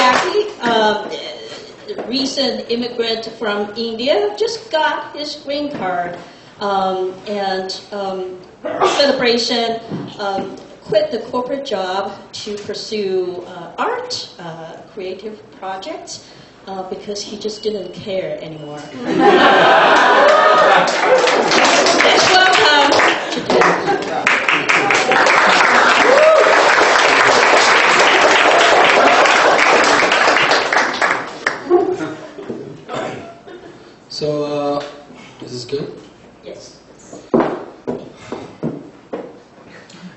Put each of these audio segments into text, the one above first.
Jaggi, recent immigrant from India, just got his green card, and celebration, quit the corporate job to pursue art, creative projects, because he just didn't care anymore. Let's welcome Jitesh. So, is this good? Yes.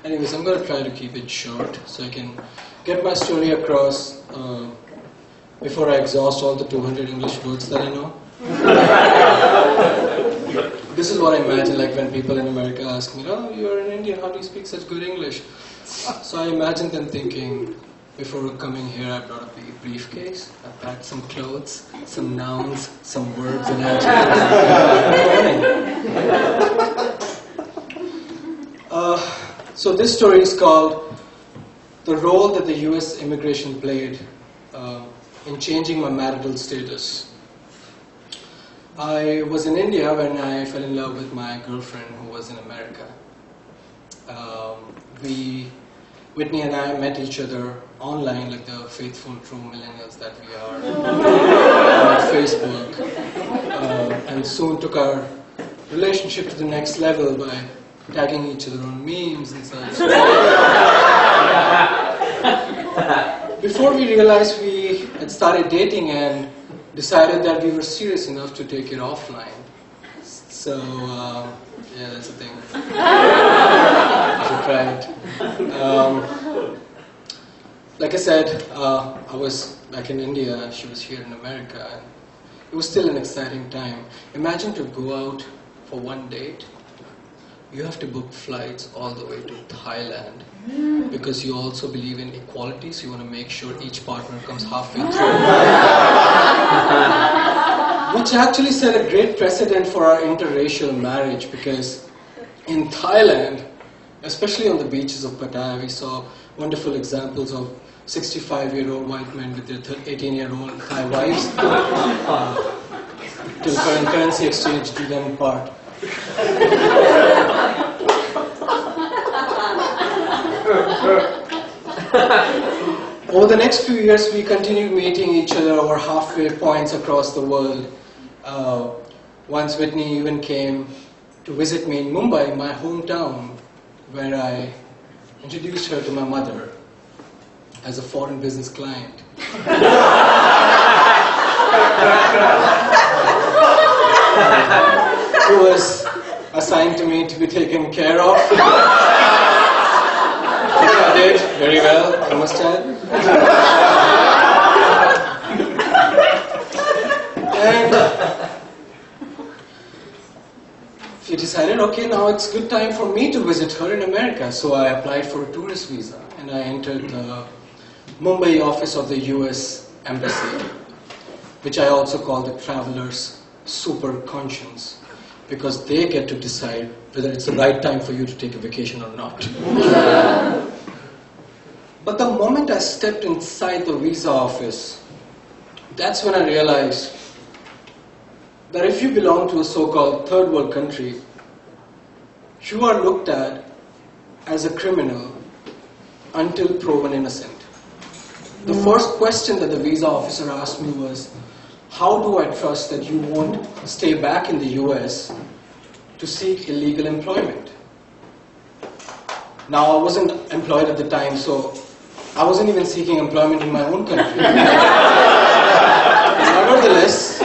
Anyways, I'm going to try to keep it short so I can get my story across before I exhaust all the 200 English words that I know. This is what I imagine, like when people in America ask me, "Oh, you're an Indian, how do you speak such good English?" So I imagine them thinking, before coming here, I brought a big briefcase, I packed some clothes, some nouns, some verbs and adjectives. So this story is called The Role That the US Immigration Played in Changing My Marital Status. I was in India when I fell in love with my girlfriend who was in America. Whitney and I met each other online, like the faithful true millennials that we are, on Facebook, and soon took our relationship to the next level by tagging each other on memes and such. Before we realized we had started dating and decided that we were serious enough to take it offline. So, yeah, that's the thing. You should try it. Like I said, I was back in India, she was here in America, and it was still an exciting time. Imagine to go out for one date, you have to book flights all the way to Thailand, because you also believe in equality, so you want to make sure each partner comes halfway through. Which actually set a great precedent for our interracial marriage, because in Thailand, especially on the beaches of Pattaya, we saw wonderful examples of 65-year-old white men with their 18-year-old Thai wives. Till currency exchange do them part. Over the next few years, we continued meeting each other over halfway points across the world. Once Whitney even came to visit me in Mumbai, my hometown, where I introduced her to my mother as a foreign business client. Who was assigned to me to be taken care of. Which I did very well, I must add. And she decided, okay, now it's good time for me to visit her in America. So I applied for a tourist visa and I entered the Mumbai office of the US Embassy, which I also call the traveler's super conscience, because they get to decide whether it's the right time for you to take a vacation or not. But the moment I stepped inside the visa office, that's when I realized that if you belong to a so-called third world country, you are looked at as a criminal until proven innocent. The first question that the visa officer asked me was, how do I trust that you won't stay back in the US to seek illegal employment? Now, I wasn't employed at the time, so I wasn't even seeking employment in my own country. Nevertheless,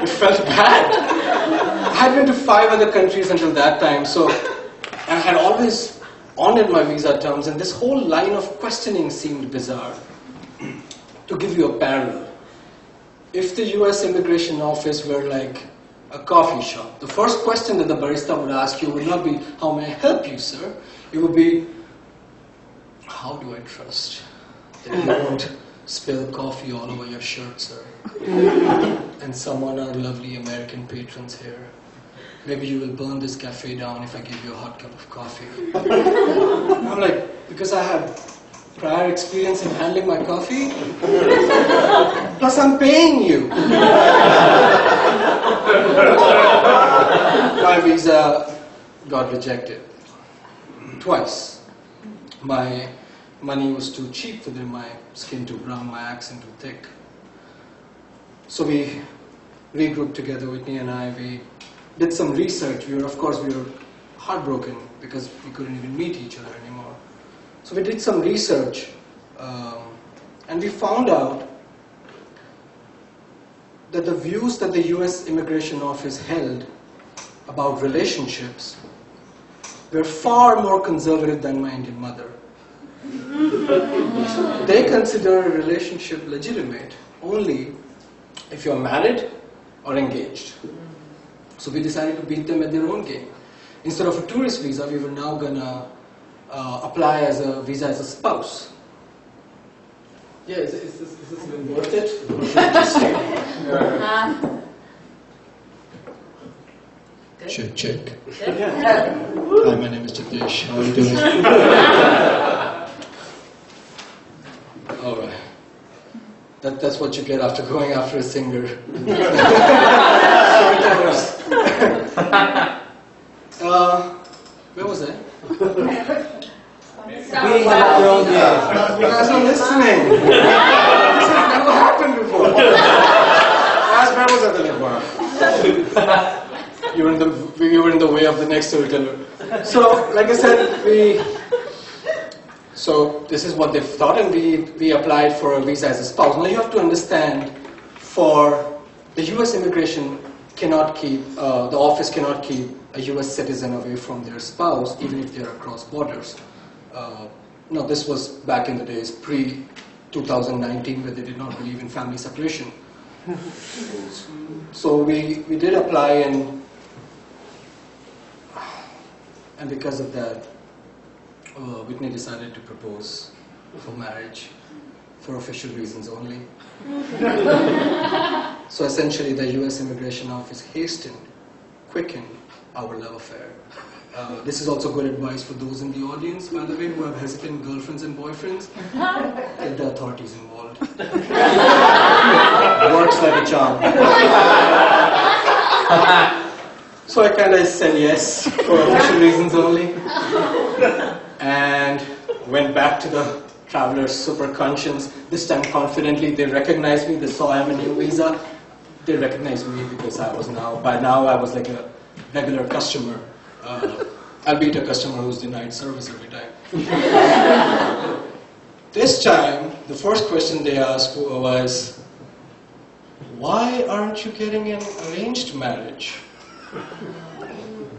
it felt bad. I had been to 5 other countries until that time, so I had always honored my visa terms, and this whole line of questioning seemed bizarre. To give you a parallel, if the US immigration office were like a coffee shop, the first question that the barista would ask you would not be, how may I help you, sir? It would be, how do I trust that you won't spill coffee all over your shirt, sir? And someone, our lovely American patrons here, maybe you will burn this cafe down if I give you a hot cup of coffee. I'm like, because I have prior experience in handling my coffee. Plus, I'm paying you. My visa got rejected twice. My money was too cheap for them, my skin too brown, my accent too thick. So we regrouped together, Whitney and I. We did some research. We were heartbroken because we couldn't even meet each other anymore. So we did some research, and we found out that the views that the US Immigration Office held about relationships were far more conservative than my Indian mother. They consider a relationship legitimate only if you're married or engaged. So we decided to beat them at their own game. Instead of a tourist visa, we were now gonna apply as a visa as a spouse. Yeah, is this even worth it? Check. Hi, my name is Jitesh. How are you doing? All right. That's what you get after going after a singer. Where was I? You guys are listening. This has never happened before. Where was I before? You were in the way of the next storyteller. So, like I said, so this is what they thought, and we applied for a visa as a spouse. Now you have to understand, for the US immigration cannot keep, the office cannot keep a US citizen away from their spouse, even if they are across borders. No, this was back in the days, pre-2019, where they did not believe in family separation. So we did apply, and because of that, Whitney decided to propose for marriage for official reasons only. So essentially the US Immigration Office quickened our love affair. This is also good advice for those in the audience, by the way, who have hesitant girlfriends and boyfriends. Get the authorities involved. Works like a charm. So I kind of said yes for official reasons only. And went back to the traveler's super conscience. This time confidently, they recognized me. They saw I have a new visa. They recognized me because by now I was like a regular customer. Albeit a customer who's denied service every time. This time, the first question they asked was, why aren't you getting an arranged marriage?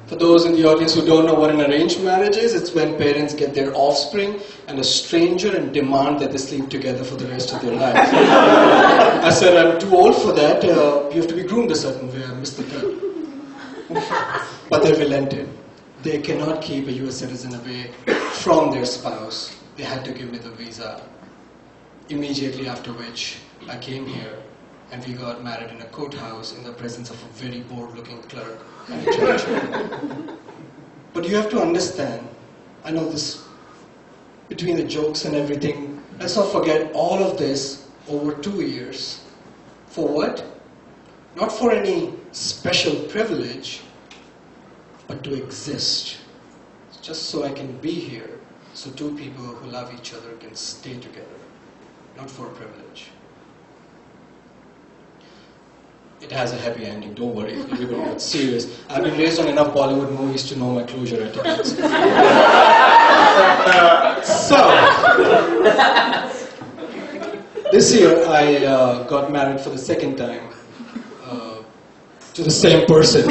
For those in the audience who don't know what an arranged marriage is, it's when parents get their offspring and a stranger and demand that they sleep together for the rest of their life. I said, I'm too old for that. You have to be groomed a certain way. I missed the cut. But they relented. They cannot keep a US citizen away from their spouse. They had to give me the visa. Immediately after which, I came here and we got married in a courthouse in the presence of a very bored-looking clerk and a judge. But you have to understand, I know this, between the jokes and everything, let's not forget all of this over 2 years. For what? Not for any special privilege, but to exist. Just so I can be here, so two people who love each other can stay together. Not for a privilege. It has a happy ending, don't worry, everybody gets serious. I've been raised on enough Bollywood movies to know my closure at times. So, this year I got married for the second time to the same person.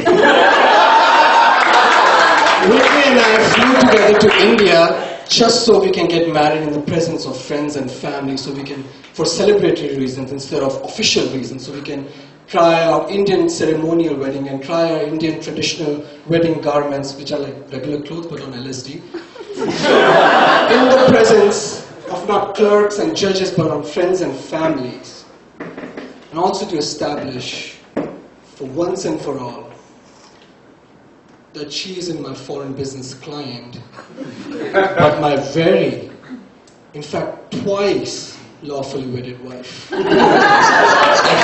Whitney and I flew together to India just so we can get married in the presence of friends and family, so we can, for celebratory reasons instead of official reasons, so we can try our Indian ceremonial wedding and try our Indian traditional wedding garments, which are like regular clothes but on LSD. In the presence of not clerks and judges but on friends and families. And also to establish, for once and for all, that she isn't my foreign business client, but my very, in fact, twice lawfully wedded wife. I